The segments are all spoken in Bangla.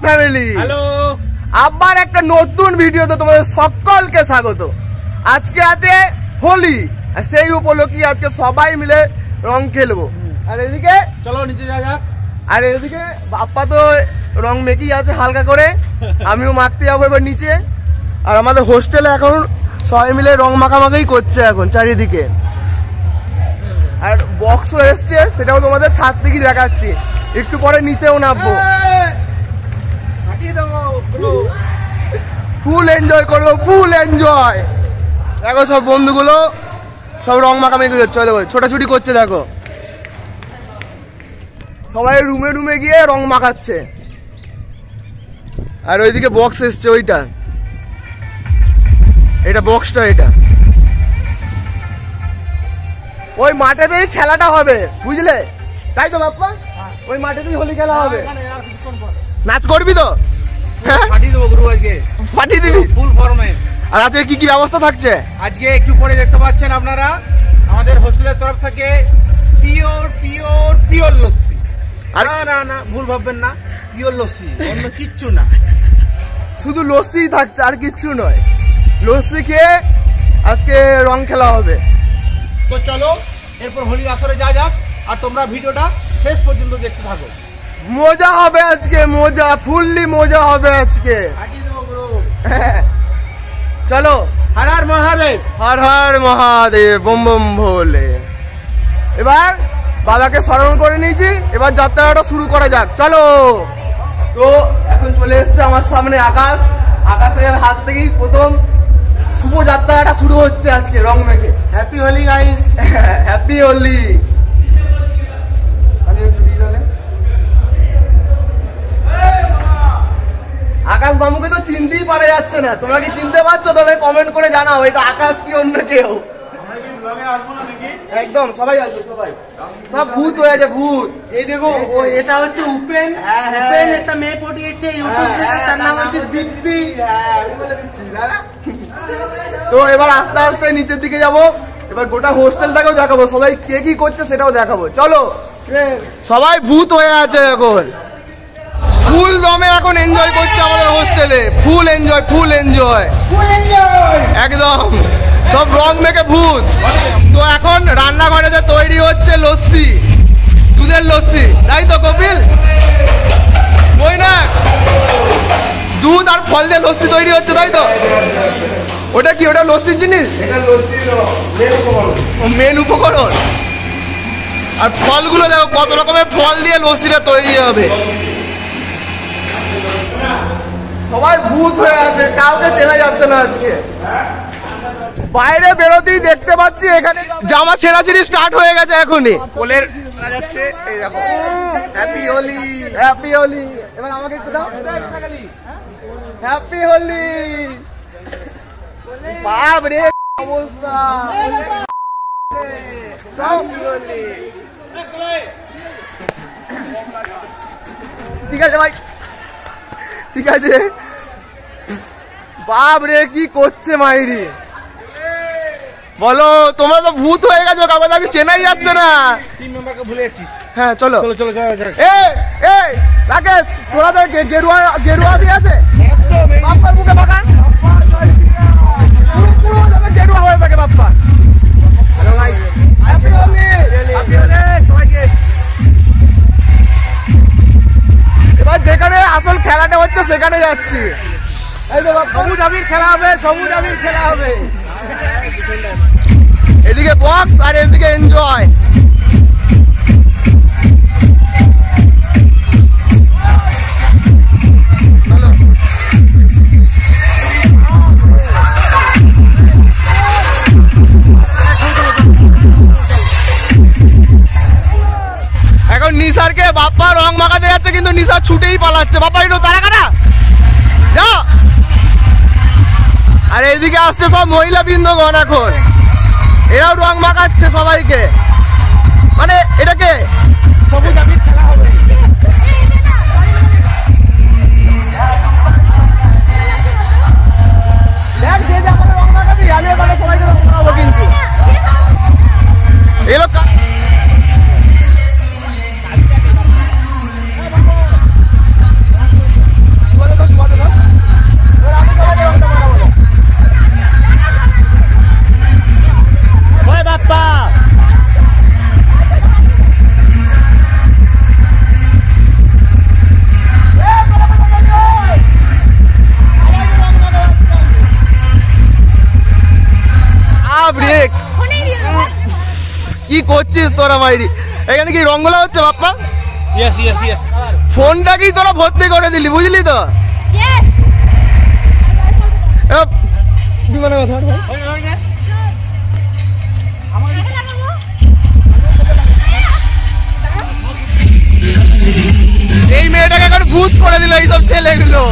ফ্যামিলি, হ্যালো, আবার একটা নতুন ভিডিওতে তোমাদের সকলকে স্বাগত। আজকে আছে হোলি, আর সেই উপলক্ষে আজকে সবাই মিলে রং খেলবো। আর এদিকে চলো নিচে যা যাক। আর এদিকে বাপ্পা তো রং মেকেই আছে হালকা করে, আমিও মাখতে যাবো এবার নিচে। আর আমাদের হোস্টেলে এখন সবাই মিলে রং মাখামাখাই করছে এখন চারিদিকে। আর বক্সও এসছে, সেটাও তোমাদের ছাদ থেকে দেখাচ্ছি, একটু পরে নিচেও নামবো। ফুল এনজয় করবো, ফুল এনজয়। দেখো সব বন্ধুগুলো সব রং মাখামাখি করছে, দেখো ছোটাছুটি করছে, দেখো সবাই রুমে রুমে গিয়ে রং মাখাচ্ছে। আর ওইদিকে বক্স এসছে, ওইটা এটা বক্সটা, এটা ওই মাঠেতেই খেলাটা হবে, বুঝলে? তাই তো বাপ্পা, ওই মাঠেতেই হোলি খেলা হবে। নাচ করবি তো? ফাটিয়ে দেবো গুরু, আজকে ফাটিয়ে দিবি ফুল ফর্মে। আর আজকে কি কি ব্যবস্থা থাকছে? আজকে একটু পরে দেখতে পাচ্ছেন আপনারা আমাদের হোস্টেলের তরফ থেকে পিওর পিওর পিওর লস্যি। আর না না ভুল ভাববেন না, পিওর লস্যি, অন্য কিচ্ছু না, শুধু লস্যিই থাকছে, আর কিচ্ছু নয়। লস্যি খেয়ে আজকে রং খেলা হবে। তো চলো এরপর হোলির আসরে যা যাক, আর তোমরা ভিডিওটা শেষ পর্যন্ত দেখতে থাকো। মজা হবে আজকে, মজা, ফুললি মজা হবে আজকে। চলো, হর হর মহাদেব, হর হর মহাদেব, বম বম ভোলে। এবার বাবাকে স্মরণ করে নিয়েছি, এবার যাত্রাটা শুরু করা যাক, চলো। তো এখন চলে এসছে আমার সামনে আকাশ, আকাশের হাত থেকেই প্রথম শুভ যাত্রাটা শুরু হচ্ছে আজকে রং মেখে। Happy Holi guys, happy Holi. Akash মামুকে তো চিনতেই পারা যাচ্ছে না, তোমরা কি চিনতে পারছো? তবে কমেন্ট করে জানাও এটা আকাশ কি অন্য কেউ। একদম সবাই আসবে, সবাই সব ভূত হয়ে আছে, ভূত। এই দেখো, এটা হচ্ছে উপেন, উপেন একটা মেয়ে পটিয়েছে ইউটিউব থেকে, তার নাম হচ্ছে দীপ্তি। তো এবার আস্তে আস্তে নিচের দিকে যাব, এবার গোটা হোস্টেলটাকেও দেখাবো, সবাই কে কি করছে সেটাও দেখাবো। চলো, সবাই ভূত হয়ে আছে এখন, ফুল দমে এখন এনজয় করছে আমাদের হোস্টেলে, full enjoy, full enjoy, full enjoy একদম, সব রং মেখে ভূত। তো এখন রান্নাঘরে যে তৈরি হচ্ছে লস্যি, দুধের লস্যি, তাই তো কপিল? ওই না, দুধ আর ফল দিয়ে লস্যি তৈরি হচ্ছে, তাই তো? ওটা কি, ওটা লস্যির জিনিস? মেন উপকরণ। আর ফলগুলো দেখো, কত রকমের ফল দিয়ে লস্যিটা তৈরি হবে। সবাই ভূত হয়ে আছে, কাউকে চেনা যাচ্ছে না আজকে। বাইরে বেরোতেই দেখতে পাচ্ছি এখানে জামা ছেঁড়াছিড়ি স্টার্ট হয়ে গেছে এখনই। কোলের যাচ্ছে, এই দেখো, হ্যাপি হোলি, হ্যাপি হোলি। এবার আমাকে একটু দাও, হ্যাপি হোলি। বাপ রে অবস্থা, ঠিক আছে ভাই, ঠিক আছে। বাপ রে কি করছে মাইরি, বলো? তোমরা তো ভূত হয়ে গেছো, কাউকে তাকে চেনাই যাচ্ছে না। ভুলে যাচ্ছিস? হ্যাঁ চলো চলো চলো চলো। এই রাকেশ, তোরা তো গেরুয়া গেরুয়া দিয়ে আছে, বাপ্পার মুখে মাখা, পুরো গেরুয়া হয়ে থাকে বাপ্পা। এবার যেখানে আসল খেলাটা হচ্ছে সেখানে যাচ্ছি। সবুজ আবির খেলা হবে, সবুজ আবির খেলা হবে। এদিকে বক্স আর এদিকে এনজয়। এখন নিসারকে বাপ্পা রং মাখাতে যাচ্ছে, কিন্তু নিসার ছুটেই পালাচ্ছে। বাপ্পা একটু তারা কাটা যা। আর এইদিকে আসছে সব মহিলা বৃন্দগণ, এখন এরাও রং মাখাচ্ছে সবাইকে। মানে এটাকে সবুজ আবির খেলা হবে। দেখ যে যাবে রং মাখাবি, আমি এবারে সবাইকে রং মাখাবো। কিন্তু এলো কি করছিস তোরা মাইরি? এখানে কি রঙ্গলা হচ্ছে বাপ্পা? Yes yes yes. ফোনটা কি তোরা ভর্তি করে দিলি, বুঝলি তো? বিমানের কথা এই মেয়েটাকে এখন ভূত করে দিল এইসব ছেলেগুলো,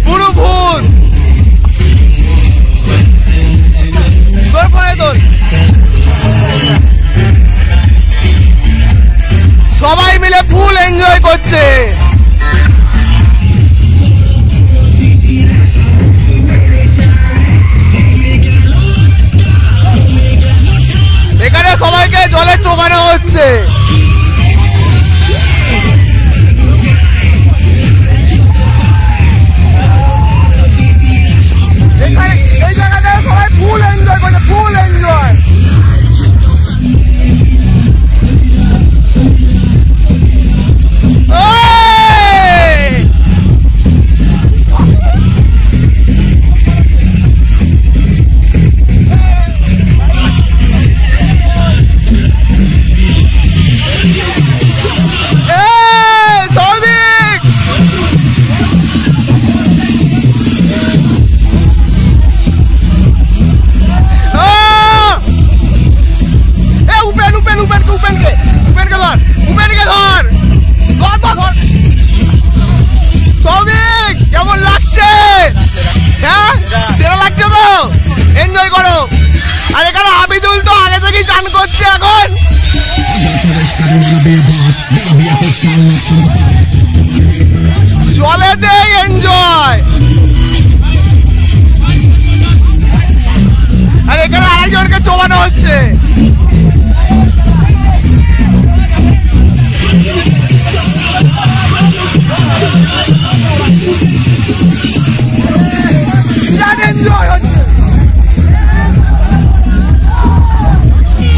পুরো ভূত। তোর পরে তোর সবাই মিলে ফুল এনজয় করছে। এখানে সবাইকে জলে চোবানো হচ্ছে। এই জায়গাটায় সবাই ফুল এনজয় করছে, ফুল এনজয়। কেমন লাগছে? হ্যাঁ, সেরা লাগছে তো? এনজয় করো। আর এখানে আবিদুল তো আগে থেকেই চান করছে এখন। চলে দেই এনজয়। আর এখানে আরেকজনকে চোবানো হচ্ছে।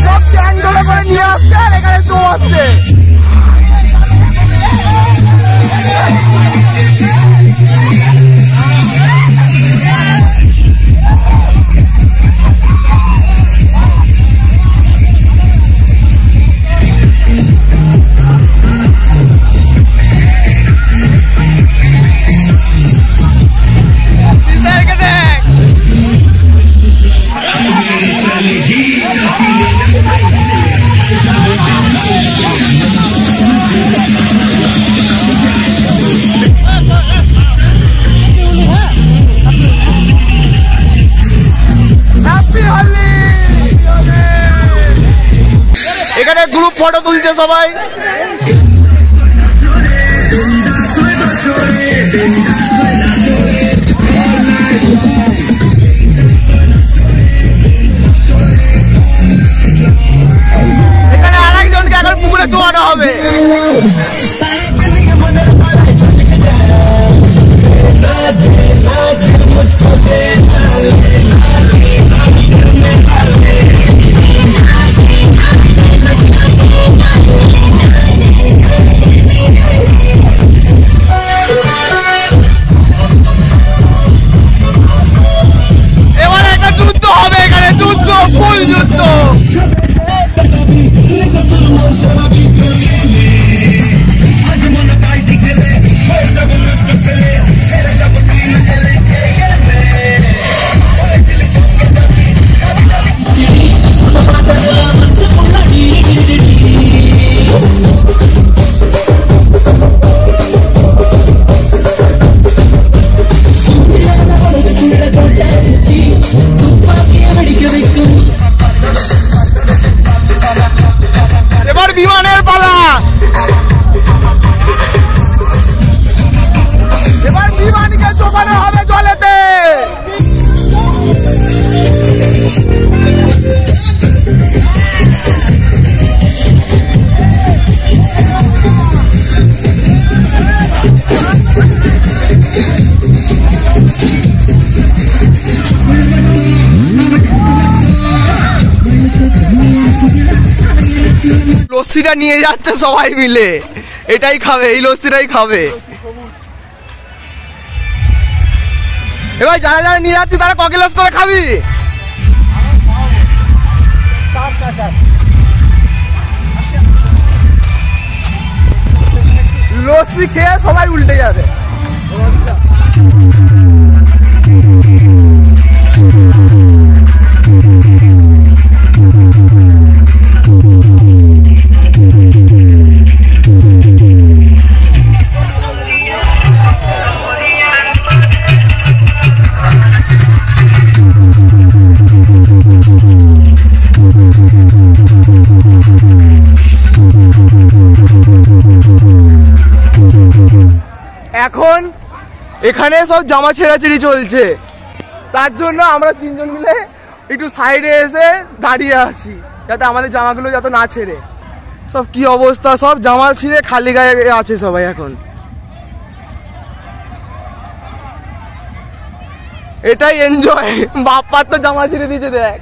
সব চ্যান ধরে করে নিয়ে আসছে আর এখানে তো আসছে। এখানে গ্রুপ ফটো তুলছে সবাই। এখানে আরেকজনকে এখন পুকুরে চোয়ানো হবে। এবারে একটা যুদ্ধ হবে এখানে, যুদ্ধ, ফুল যুদ্ধ। এবার বিমানের পালা। এবার বিমানকে চোবানো হবে জলেতে। লস্যিটা নিয়ে যাচ্ছে সবাই মিলে, এটাই খাবে, এই লস্যিটাই খাবে। এবার যারা যারা নিয়ে যাচ্ছি তারা ক গ্লাস করে খাবি? লস্যি খেয়ে সবাই উল্টে যাবে। এখন এখানে সব জামা ছেঁড়াছেড়ি চলছে, তার জন্য আমরা তিনজন মিলে একটু সাইডে এসে দাঁড়িয়ে আছি যাতে আমাদের জামাগুলো যাতে না ছেড়ে। সব কি অবস্থা, সব জামা ছিঁড়ে খালি গায়ে আছে সবাই এখন। এটাই এনজয়, বাপ্পার তো জামা ছিঁড়ে দিয়েছে দেখ।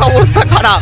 অবস্থা খারাপ।